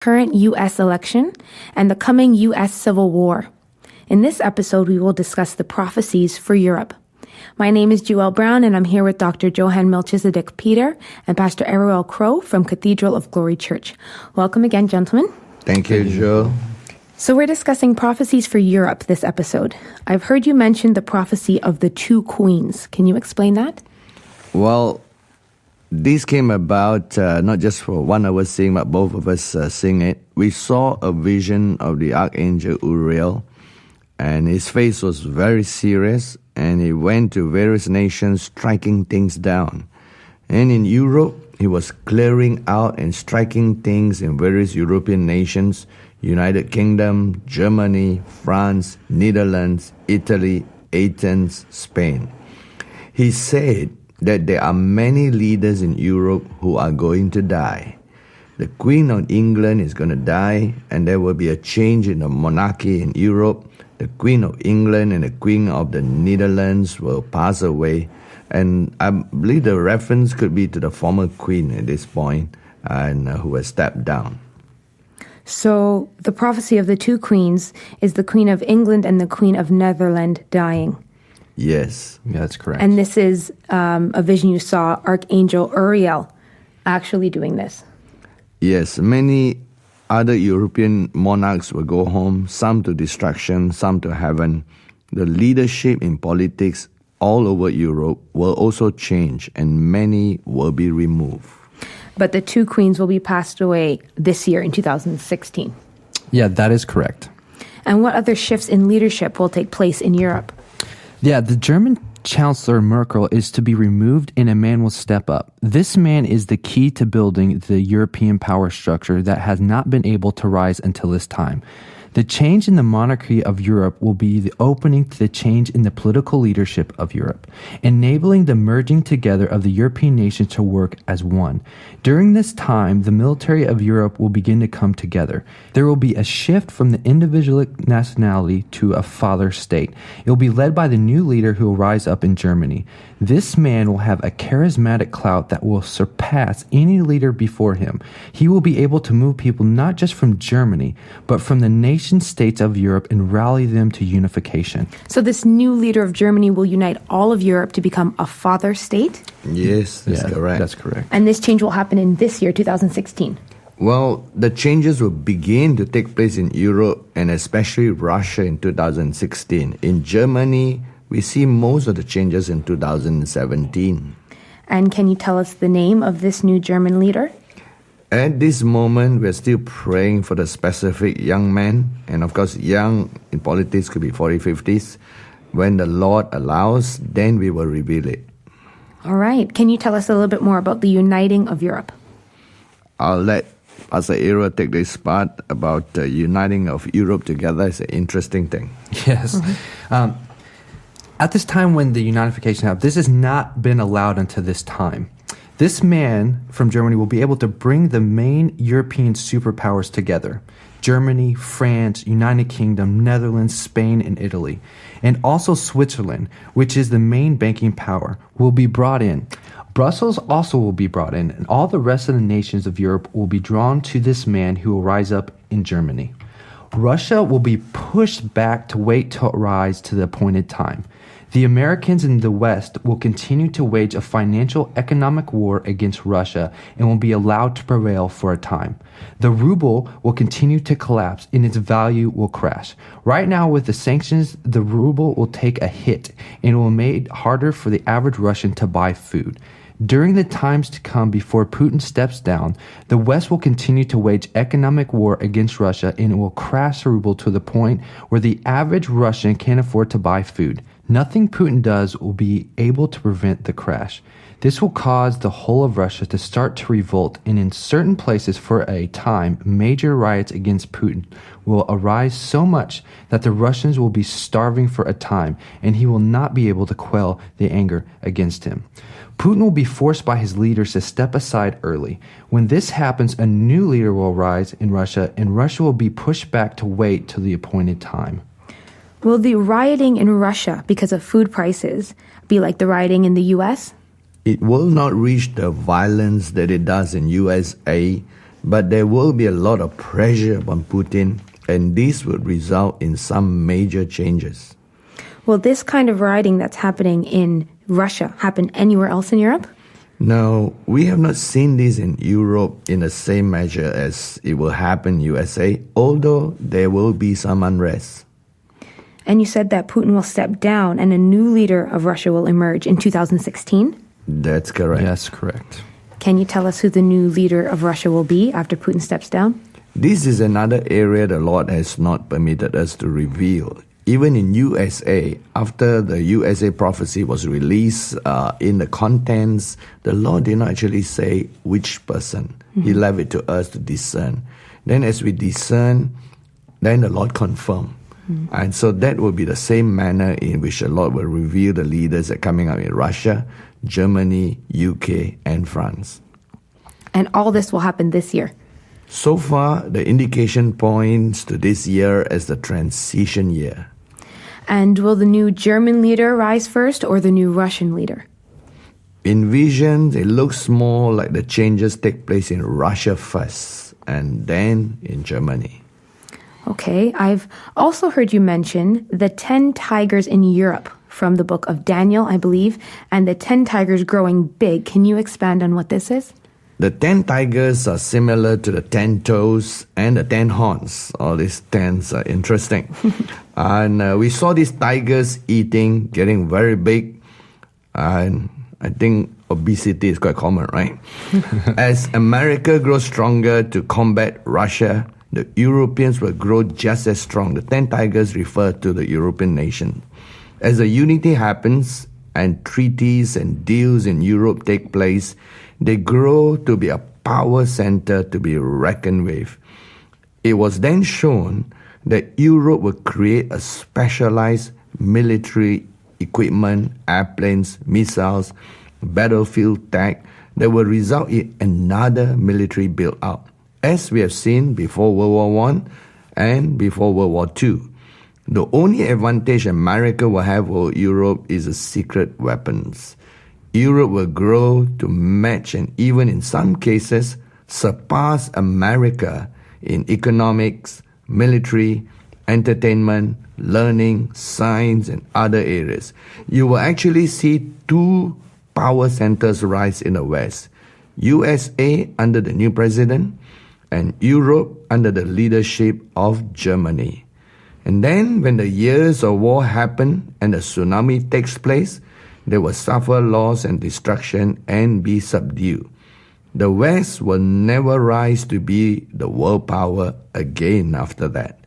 current U.S. election and the coming U.S. Civil War. In this episode, we will discuss the prophecies for Europe. My name is Joelle Brown, and I'm here with Dr. Johann Melchizedek Peter and Pastor Errol Crow from Cathedral of Glory Church. Welcome again, gentlemen. Thank you, Joe. So we're discussing prophecies for Europe this episode. I've heard you mention the prophecy of the two queens. Can you explain that? Well, this came about not just for one of us seeing, but both of us seeing it. We saw a vision of the Archangel Uriel, and his face was very serious, and he went to various nations striking things down. And in Europe, he was clearing out and striking things in various European nations, United Kingdom, Germany, France, Netherlands, Italy, Athens, Spain. He said that there are many leaders in Europe who are going to die. The Queen of England is going to die, and there will be a change in the monarchy in Europe. The Queen of England and the Queen of the Netherlands will pass away. And I believe the reference could be to the former queen at this point, and who has stepped down. So the prophecy of the two queens is the Queen of England and the Queen of Netherlands dying. Yes. Yeah, that's correct. And this is a vision you saw Archangel Uriel actually doing this. Yes, many other European monarchs will go home, some to destruction, some to heaven. The leadership in politics all over Europe will also change, and many will be removed. But the two queens will be passed away this year in 2016. Yeah, that is correct. And what other shifts in leadership will take place in Europe? Yeah, the German Chancellor Merkel is to be removed and a man will step up. This man is the key to building the European power structure that has not been able to rise until this time. The change in the monarchy of Europe will be the opening to the change in the political leadership of Europe, enabling the merging together of the European nations to work as one. During this time, the military of Europe will begin to come together. There will be a shift from the individual nationality to a father state. It will be led by the new leader who will rise up in Germany. This man will have a charismatic clout that will surpass any leader before him. He will be able to move people not just from Germany, but from the nation states of Europe and rally them to unification. So this new leader of Germany will unite all of Europe to become a father state? Yes, that's correct. That's correct. And this change will happen in this year, 2016. Well, the changes will begin to take place in Europe and especially Russia in 2016. In Germany, we see most of the changes in 2017. And can you tell us the name of this new German leader? At this moment, we're still praying for the specific young man. And of course, young in politics could be 40s, 50s. When the Lord allows, then we will reveal it. All right. Can you tell us a little bit more about the uniting of Europe? I'll let Pastor Era take this part about the uniting of Europe together. It's an interesting thing. Yes. At this time when the unification happened, this has not been allowed until this time. This man from Germany will be able to bring the main European superpowers together. Germany, France, United Kingdom, Netherlands, Spain, and Italy. And also Switzerland, which is the main banking power, will be brought in. Brussels also will be brought in, and all the rest of the nations of Europe will be drawn to this man who will rise up in Germany. Russia will be pushed back to wait to rise to the appointed time. The Americans in the West will continue to wage a financial economic war against Russia and will be allowed to prevail for a time. The ruble will continue to collapse and its value will crash. Right now, with the sanctions, the ruble will take a hit and it will make it harder for the average Russian to buy food. During the times to come before Putin steps down, the West will continue to wage economic war against Russia and it will crash the ruble to the point where the average Russian can't afford to buy food. Nothing Putin does will be able to prevent the crash. This will cause the whole of Russia to start to revolt, and in certain places for a time, major riots against Putin will arise so much that the Russians will be starving for a time, and he will not be able to quell the anger against him. Putin will be forced by his leaders to step aside early. When this happens, a new leader will rise in Russia, and Russia will be pushed back to wait till the appointed time. Will the rioting in Russia because of food prices be like the rioting in the U.S.? It will not reach the violence that it does in USA. But there will be a lot of pressure upon Putin, and this would result in some major changes. Will this kind of rioting that's happening in Russia happen anywhere else in Europe? No, we have not seen this in Europe in the same measure as it will happen in USA, although there will be some unrest. And you said that Putin will step down and a new leader of Russia will emerge in 2016? That's correct. Yes, correct. Can you tell us who the new leader of Russia will be after Putin steps down? This is another area the Lord has not permitted us to reveal. Even in USA, after the USA prophecy was released in the contents, the Lord did not actually say which person. He left it to us to discern. Then as we discern, then the Lord confirmed. And so that will be the same manner in which the Lord will reveal the leaders that are coming up in Russia, Germany, UK, and France. And all this will happen this year. So far, the indication points to this year as the transition year. And will the new German leader rise first or the new Russian leader? In visions, it looks more like the changes take place in Russia first and then in Germany. Okay, I've also heard you mention the 10 tigers in Europe from the book of Daniel, I believe, and the 10 tigers growing big. Can you expand on what this is? The 10 tigers are similar to the 10 toes and the 10 horns. All these 10s are interesting. And we saw these tigers eating, getting very big. And I think obesity is quite common, right? As America grows stronger to combat Russia, the Europeans will grow just as strong. The 10 tigers refer to the European nation. As the unity happens and treaties and deals in Europe take place, they grow to be a power center to be reckoned with. It was then shown that Europe will create a specialized military equipment, airplanes, missiles, battlefield tech that will result in another military build-out, as we have seen before World War I and before World War II. The only advantage America will have over Europe is the secret weapons. Europe will grow to match and even in some cases surpass America in economics, military, entertainment, learning, science, and other areas. You will actually see two power centers rise in the West. USA under the new president and Europe under the leadership of Germany. And then when the years of war happen and the tsunami takes place, they will suffer loss and destruction and be subdued. The West will never rise to be the world power again after that.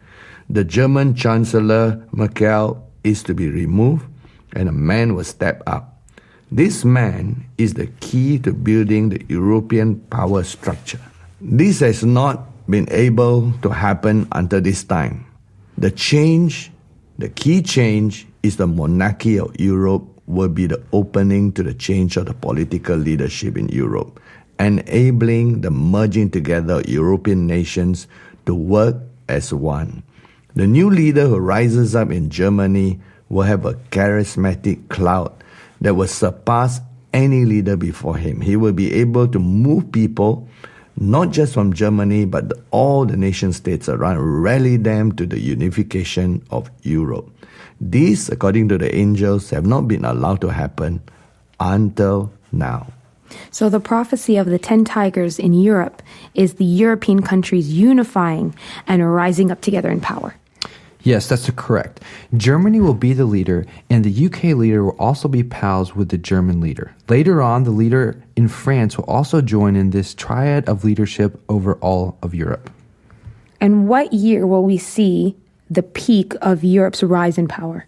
The German Chancellor Merkel is to be removed and a man will step up. This man is the key to building the European power structure. This has not been able to happen until this time. The key change is the monarchy of Europe will be the opening to the change of the political leadership in Europe, enabling the merging together of European nations to work as one. The new leader who rises up in Germany will have a charismatic cloud that will surpass any leader before him. He will be able to move people, not just from Germany, but all the nation states around, rally them to the unification of Europe. These, according to the angels, have not been allowed to happen until now. So the prophecy of the 10 tigers in Europe is the European countries unifying and rising up together in power. Yes, that's correct. Germany will be the leader, and the UK leader will also be pals with the German leader. Later on, the leader in France will also join in this triad of leadership over all of Europe. And what year will we see the peak of Europe's rise in power?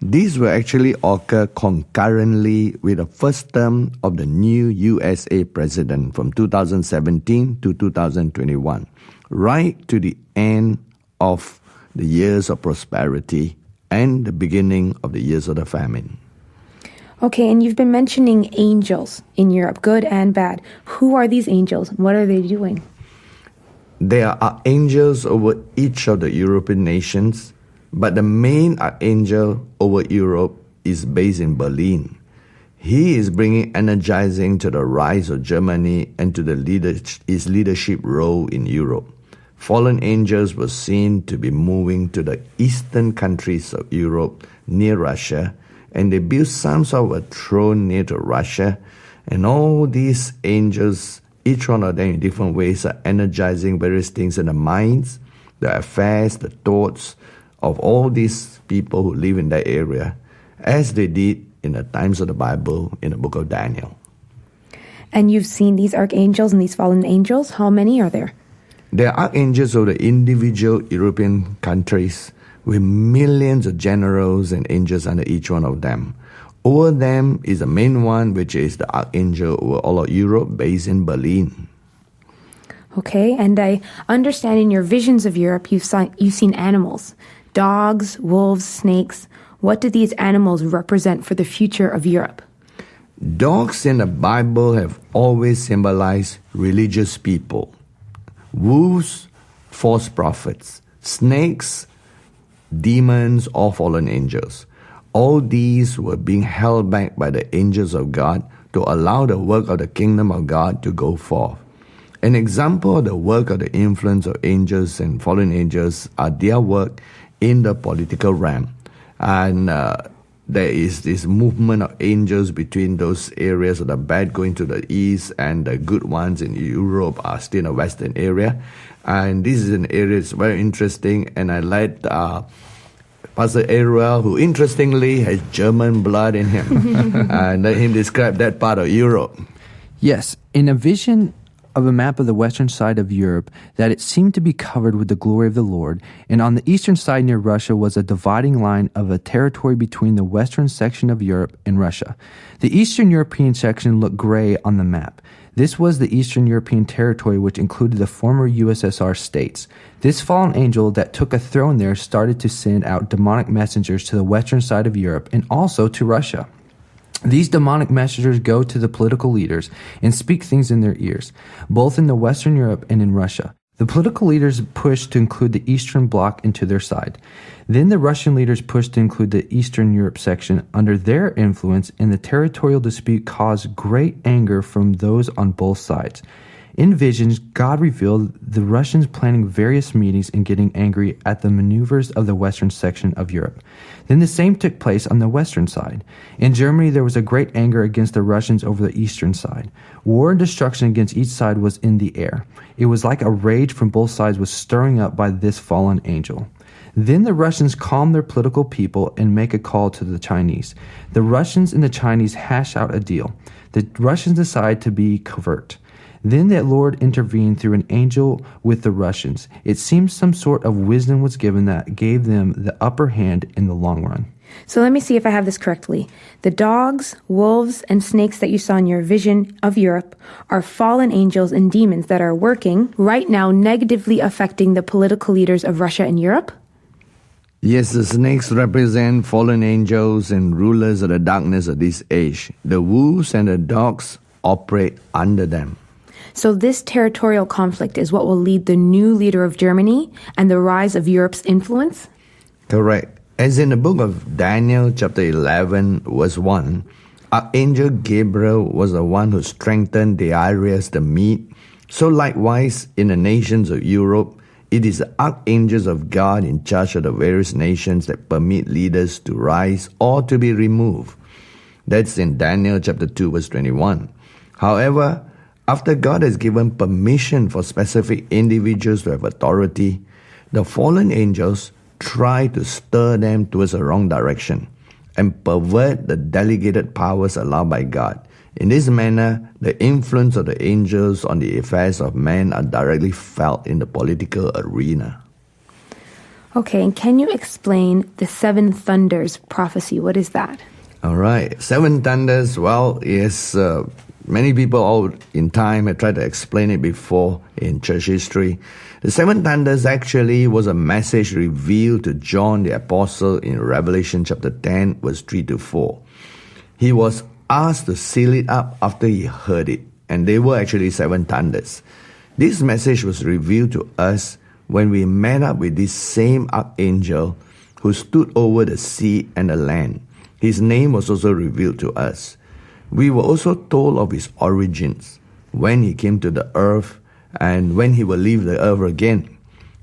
This will actually occur concurrently with the first term of the new USA president from 2017 to 2021, right to the end of the years of prosperity and the beginning of the years of the famine. Okay, and you've been mentioning angels in Europe, good and bad. Who are these angels? What are they doing? There are angels over each of the European nations, but the main archangel over Europe is based in Berlin. He is bringing energizing to the rise of Germany and to its leadership role in Europe. Fallen angels were seen to be moving to the eastern countries of Europe near Russia, and they built some sort of a throne near to Russia. And all these angels, each one of them in different ways, are energizing various things in the minds, the affairs, the thoughts of all these people who live in that area, as they did in the times of the Bible in the book of Daniel. And you've seen these archangels and these fallen angels. How many are there? They are archangels of the individual European countries with millions of generals and angels under each one of them. Over them is the main one, which is the archangel over all of Europe, based in Berlin. Okay, and I understand in your visions of Europe, you've seen animals, dogs, wolves, snakes. What do these animals represent for the future of Europe? Dogs in the Bible have always symbolized religious people. Wolves, false prophets. Snakes, demons, or fallen angels. All these were being held back by the angels of God to allow the work of the kingdom of God to go forth. An example of the work of the influence of angels and fallen angels are their work in the political realm. And there is this movement of angels between those areas of the bad going to the east, and the good ones in Europe are still in the western area. And this is an area that's very interesting, and I like Pastor Ariel, who interestingly has German blood in him, and let him describe that part of Europe. Yes, in a vision of a map of the western side of Europe, that it seemed to be covered with the glory of the Lord, and on the eastern side near Russia was a dividing line of a territory between the western section of Europe and Russia. The Eastern European section looked gray on the map. This was the Eastern European territory, which included the former USSR states. This fallen angel that took a throne there started to send out demonic messengers to the western side of Europe and also to Russia. These demonic messengers go to the political leaders and speak things in their ears, both in the Western Europe and in Russia. The political leaders pushed to include the Eastern Bloc into their side. Then the Russian leaders pushed to include the Eastern Europe section under their influence, and the territorial dispute caused great anger from those on both sides. In visions, God revealed the Russians planning various meetings and getting angry at the maneuvers of the western section of Europe. Then the same took place on the western side. In Germany, there was a great anger against the Russians over the eastern side. War and destruction against each side was in the air. It was like a rage from both sides was stirring up by this fallen angel. Then the Russians calm their political people and make a call to the Chinese. The Russians and the Chinese hash out a deal. The Russians decide to be covert. Then the Lord intervened through an angel with the Russians. It seems some sort of wisdom was given that gave them the upper hand in the long run. So let me see if I have this correctly. The dogs, wolves, and snakes that you saw in your vision of Europe are fallen angels and demons that are working right now negatively affecting the political leaders of Russia and Europe? Yes, the snakes represent fallen angels and rulers of the darkness of this age. The wolves and the dogs operate under them. So this territorial conflict is what will lead the new leader of Germany and the rise of Europe's influence? Correct. As in the book of Daniel, chapter 11, verse 1, Archangel Gabriel was the one who strengthened Darius the Mede. So likewise, in the nations of Europe, it is the archangels of God in charge of the various nations that permit leaders to rise or to be removed. That's in Daniel chapter 2, verse 21. However, after God has given permission for specific individuals to have authority, the fallen angels try to stir them towards the wrong direction and pervert the delegated powers allowed by God. In this manner, the influence of the angels on the affairs of men are directly felt in the political arena. Okay, and can you explain the seven thunders prophecy? What is that? All right. Seven thunders, well, yes, many people all in time have tried to explain it before in church history. The seven thunders actually was a message revealed to John the Apostle in Revelation chapter 10, verse 3 to 4. He was asked to seal it up after he heard it, and they were actually seven thunders. This message was revealed to us when we met up with this same archangel who stood over the sea and the land. His name was also revealed to us. We were also told of his origins, when he came to the earth and when he will leave the earth again.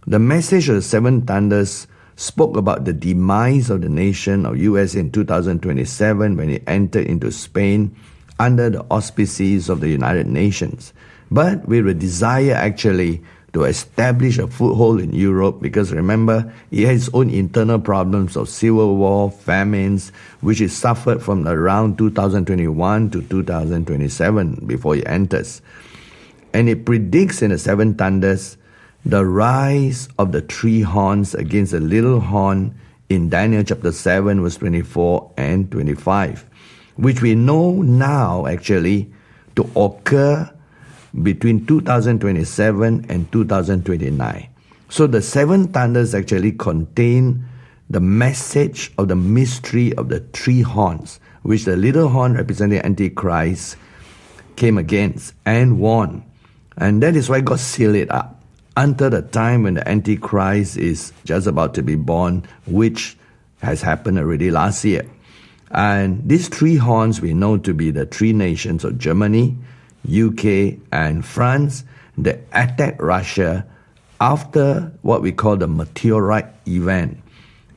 The message of the seven thunders spoke about the demise of the nation of US in 2027 when it entered into Spain under the auspices of the United Nations. But with a desire actually to establish a foothold in Europe, because remember, he had his own internal problems of civil war, famines, which he suffered from around 2021 to 2027 before he enters. And it predicts in the seven thunders the rise of the three horns against the little horn in Daniel chapter 7 verse 24 and 25, which we know now actually to occur between 2027 and 2029. So the seven thunders actually contain the message of the mystery of the three horns, which the little horn representing Antichrist came against and won. And that is why God sealed it up until the time when the Antichrist is just about to be born, which has happened already last year. And these three horns we know to be the three nations of Germany, UK, and France that attacked Russia after what we call the meteorite event,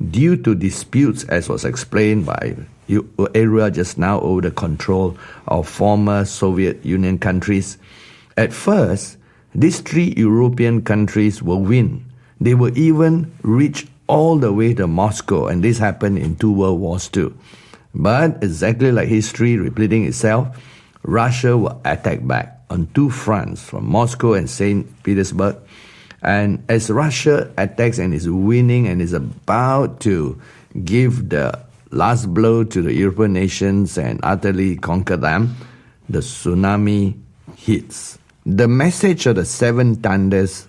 due to disputes, as was explained by area just now, over the control of former Soviet Union countries. At first, these three European countries will win. They will even reach all the way to Moscow, and this happened in 2 World Wars too. But exactly like history repeating itself, Russia will attack back on two fronts, from Moscow and St. Petersburg. And as Russia attacks and is winning and is about to give the last blow to the European nations and utterly conquer them, the tsunami hits. The message of the seven thunders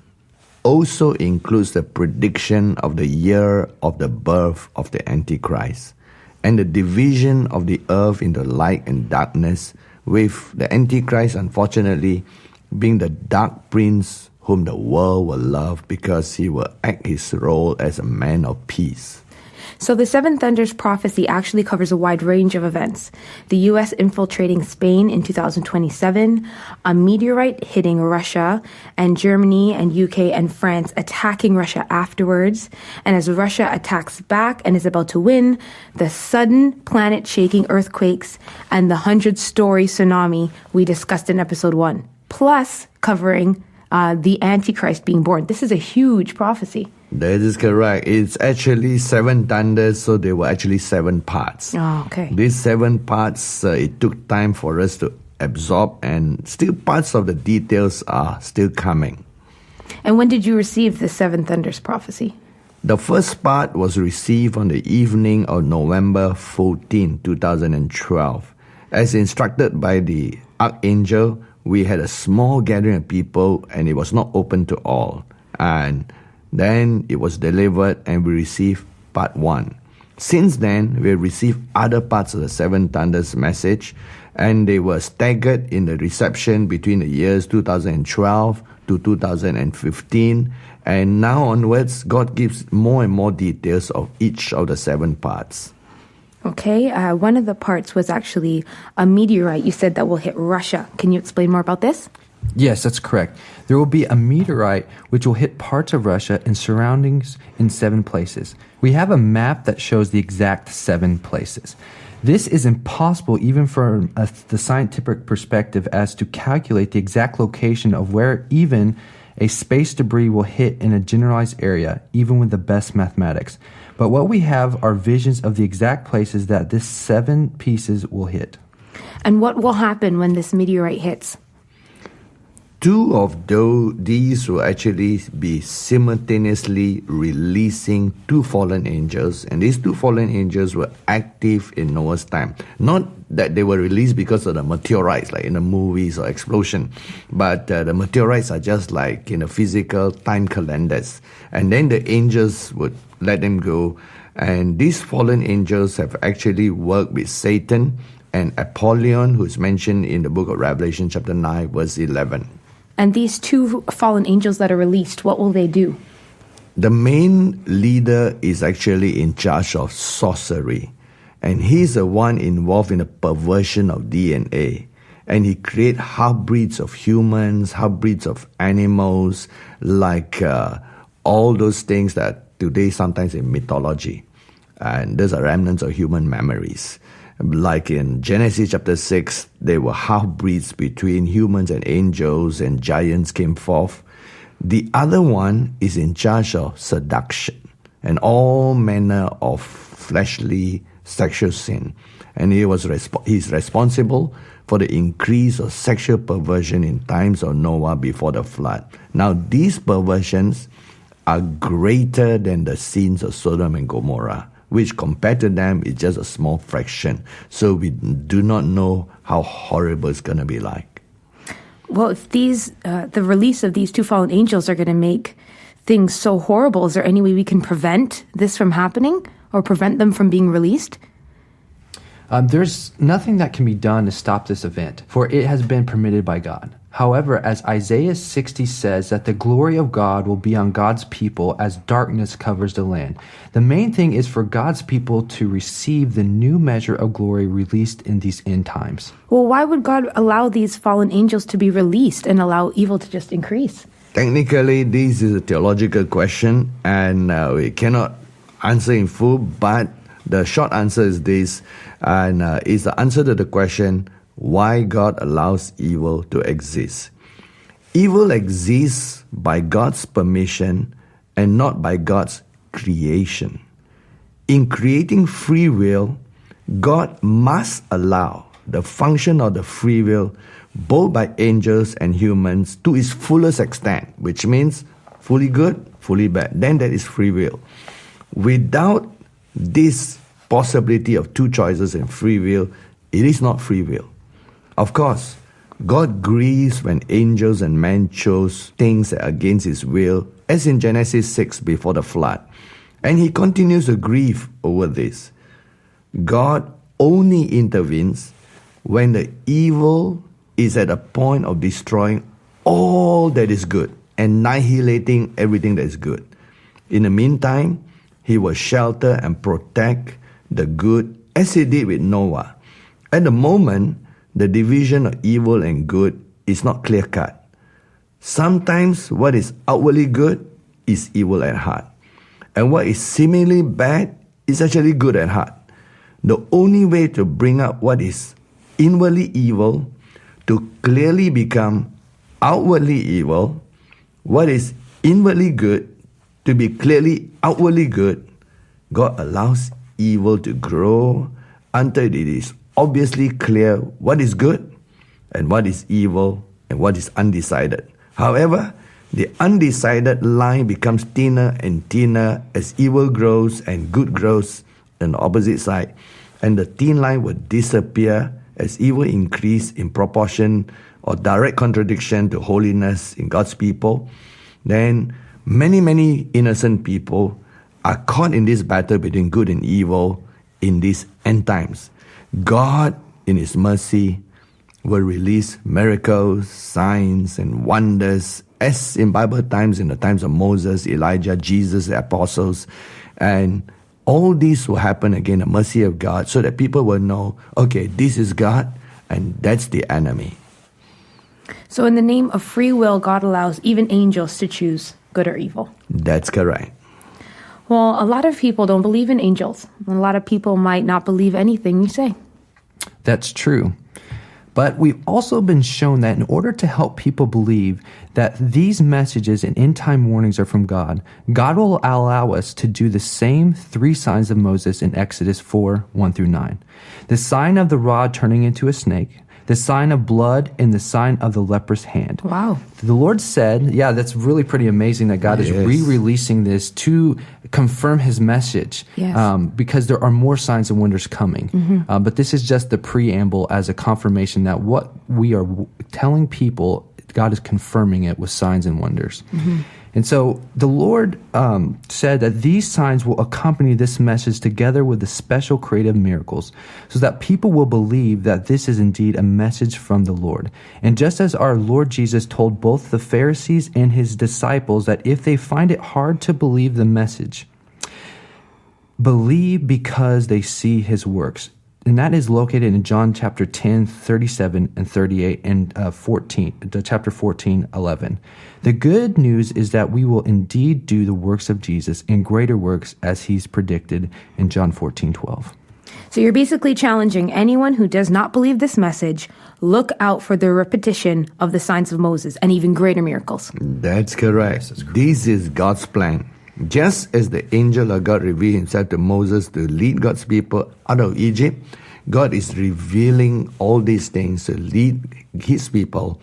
also includes the prediction of the year of the birth of the Antichrist and the division of the earth into light and darkness, with the Antichrist unfortunately being the dark prince whom the world will love because he will act his role as a man of peace. So the Seven Thunders prophecy actually covers a wide range of events. The U.S. infiltrating Spain in 2027, a meteorite hitting Russia, and Germany and UK and France attacking Russia afterwards. And as Russia attacks back and is about to win, the sudden planet-shaking earthquakes and the 100-story tsunami we discussed in episode 1, plus covering the Antichrist being born. This is a huge prophecy. That is correct. It's actually seven thunders, so there were actually 7 parts. Oh, okay. These 7 parts, it took time for us to absorb, and still parts of the details are still coming. And when did you receive the Seven Thunders prophecy? The first part was received on the evening of November 14, 2012. As instructed by the archangel, we had a small gathering of people, and it was not open to all. And then it was delivered, and we received part 1. Since then, we have received other parts of the Seven Thunders message, and they were staggered in the reception between the years 2012 to 2015. And now onwards, God gives more and more details of each of the 7 parts. Okay, one of the parts was actually a meteorite you said that will hit Russia. Can you explain more about this? Yes, that's correct. There will be a meteorite which will hit parts of Russia and surroundings in 7 places. We have a map that shows the exact 7 places. This is impossible even from the scientific perspective, as to calculate the exact location of where even a space debris will hit in a generalized area, even with the best mathematics. But what we have are visions of the exact places that this 7 pieces will hit. And what will happen when this meteorite hits? 2 of these will actually be simultaneously releasing 2 fallen angels, and these 2 fallen angels were active in Noah's time. Not that they were released because of the meteorites, like in the movies or explosion, but the meteorites are just like in the physical time calendars, and then the angels would let them go. And these fallen angels have actually worked with Satan and Apollyon, who is mentioned in the book of Revelation chapter 9 verse 11. And these 2 fallen angels that are released, what will they do? The main leader is actually in charge of sorcery. And he's the one involved in the perversion of DNA. And he creates half-breeds of humans, half-breeds of animals, like all those things that today sometimes in mythology. And those are remnants of human memories. Like in Genesis chapter 6, there were half-breeds between humans and angels, and giants came forth. The other one is in charge of seduction and all manner of fleshly sexual sin. And he's responsible for the increase of sexual perversion in times of Noah before the flood. Now, these perversions are greater than the sins of Sodom and Gomorrah, which compared to them is just a small fraction. So we do not know how horrible it's going to be like. Well, if the release of these two fallen angels are going to make things so horrible, is there any way we can prevent this from happening or prevent them from being released? There's nothing that can be done to stop this event, for it has been permitted by God. However, as Isaiah 60 says, that the glory of God will be on God's people as darkness covers the land. The main thing is for God's people to receive the new measure of glory released in these end times. Well, why would God allow these fallen angels to be released and allow evil to just increase? Technically, this is a theological question, and we cannot answer in full, but the short answer is this, and is the answer to the question, why God allows evil to exist. Evil exists by God's permission and not by God's creation. In creating free will, God must allow the function of the free will both by angels and humans to its fullest extent, which means fully good, fully bad. Then that is free will. Without this possibility of two choices in free will, it is not free will. Of course, God grieves when angels and men chose things against his will, as in Genesis 6 before the flood. And he continues to grieve over this. God only intervenes when the evil is at a point of destroying all that is good, annihilating everything that is good. In the meantime, he will shelter and protect the good as he did with Noah. At the moment, the division of evil and good is not clear-cut. Sometimes what is outwardly good is evil at heart. And what is seemingly bad is actually good at heart. The only way to bring up what is inwardly evil to clearly become outwardly evil, what is inwardly good to be clearly outwardly good, God allows evil to grow until it is obviously clear what is good and what is evil and what is undecided. However, the undecided line becomes thinner and thinner as evil grows and good grows on the opposite side. And the thin line will disappear as evil increase in proportion or direct contradiction to holiness in God's people. Then many innocent people are caught in this battle between good and evil in these end times. God, in his mercy, will release miracles, signs, and wonders, as in Bible times, in the times of Moses, Elijah, Jesus, the apostles. And all this will happen again, the mercy of God, so that people will know, okay, this is God, and that's the enemy. So in the name of free will, God allows even angels to choose good or evil. That's correct. Well, a lot of people don't believe in angels. A lot of people might not believe anything you say. That's true. But we've also been shown that in order to help people believe that these messages and end-time warnings are from God, God will allow us to do the same 3 signs of Moses in Exodus 4, 1 through 9. The sign of the rod turning into a snake, the sign of blood, and the sign of the leper's hand. Wow. The Lord said, yeah, that's really pretty amazing that God is re-releasing this to confirm his message. Yes. Because there are more signs and wonders coming. Mm-hmm. But this is just the preamble as a confirmation that what we are telling people, God is confirming it with signs and wonders. Mm-hmm. And so the Lord said that these signs will accompany this message together with the special creative miracles so that people will believe that this is indeed a message from the Lord. And just as our Lord Jesus told both the Pharisees and his disciples that if they find it hard to believe the message, believe because they see his works. And that is located in John chapter 10, 37 and 38 and chapter 14, 11. The good news is that we will indeed do the works of Jesus and greater works as he's predicted in John 14, 12. So you're basically challenging anyone who does not believe this message, look out for the repetition of the signs of Moses and even greater miracles. That's correct. This is God's plan. Just as the angel of God revealed himself to Moses to lead God's people out of Egypt, God is revealing all these things to lead his people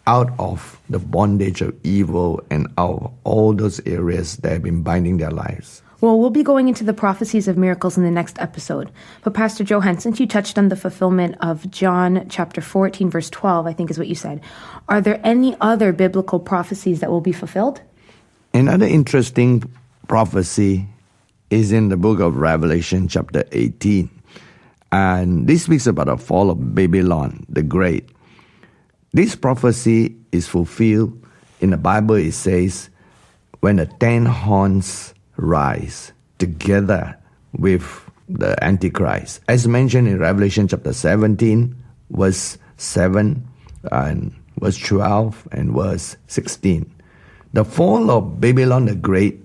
out of the bondage of evil and out of all those areas that have been binding their lives. Well, we'll be going into the prophecies of miracles in the next episode. But Pastor Johann, since you touched on the fulfillment of John chapter 14, verse 12, I think is what you said, are there any other biblical prophecies that will be fulfilled? Another interesting prophecy is in the book of Revelation chapter 18. And this speaks about the fall of Babylon the Great. This prophecy is fulfilled in the Bible. It says, when the 10 horns rise together with the Antichrist. As mentioned in Revelation chapter 17, verse 7, and verse 12, and verse 16. The fall of Babylon the Great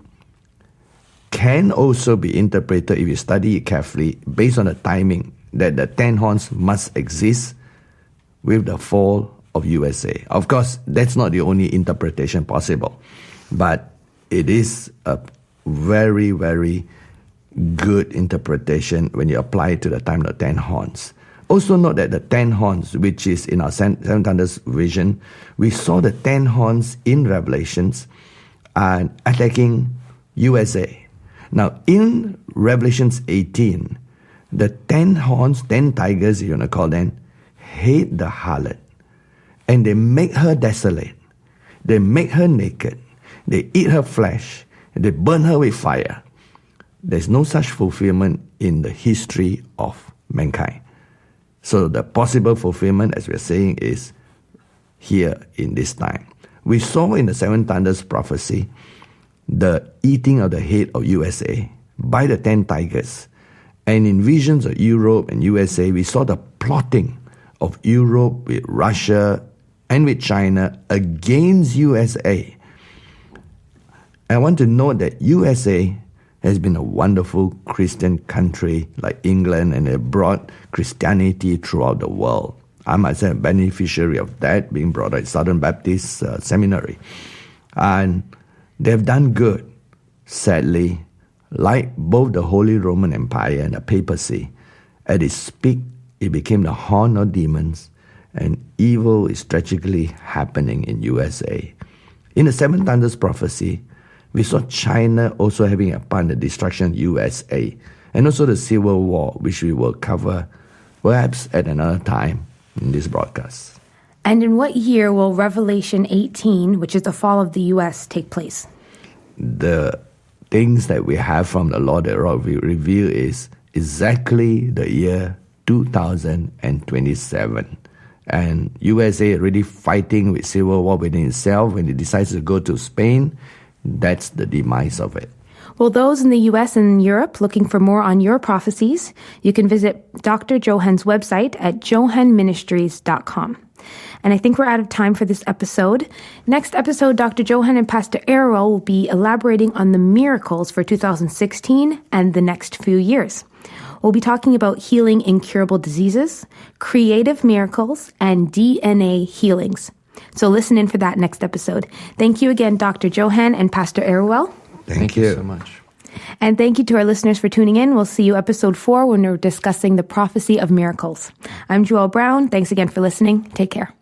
can also be interpreted, if you study it carefully, based on the timing that the 10 horns must exist with the fall of USA. Of course, that's not the only interpretation possible, but it is a very, very good interpretation when you apply it to the time of the 10 horns. Also note that the 10 horns, which is in our seven thunders vision, we saw the 10 horns in Revelations and attacking USA. Now, in Revelations 18, the 10 horns, 10 tigers, you want to call them, hate the harlot. And they make her desolate. They make her naked. They eat her flesh. They burn her with fire. There's no such fulfillment in the history of mankind. So the possible fulfillment, as we're saying, is here in this time. We saw in the seven thunders prophecy the eating of the head of USA by the 10 tigers. And in visions of Europe and USA, we saw the plotting of Europe with Russia and with China against USA. I want to note that USA has been a wonderful Christian country like England, and it brought Christianity throughout the world. I myself am a beneficiary of that, being brought up at Southern Baptist Seminary. And they've done good. Sadly, like both the Holy Roman Empire and the papacy, at its peak, it became the horn of demons, and evil is tragically happening in USA. In the seven thunders prophecy, we saw China also having a part in the destruction of USA, and also the Civil War, which we will cover perhaps at another time in this broadcast. And in what year will Revelation 18, which is the fall of the U.S., take place? The things that we have from the Lord that we reveal is exactly the year 2027. And USA already fighting with civil war within itself. When it decides to go to Spain, that's the demise of it. Well, those in the U.S. and Europe looking for more on your prophecies, you can visit Dr. Johann's website at johannministries.com. And I think we're out of time for this episode. Next episode, Dr. Johann and Pastor Arrow will be elaborating on the miracles for 2016 and the next few years. We'll be talking about healing incurable diseases, creative miracles, and DNA healings. So listen in for that next episode. Thank you again, Dr. Johann and Pastor Arrow. Thank you so much. And thank you to our listeners for tuning in. We'll see you episode 4 when we're discussing the prophecy of miracles. I'm Joelle Brown. Thanks again for listening. Take care.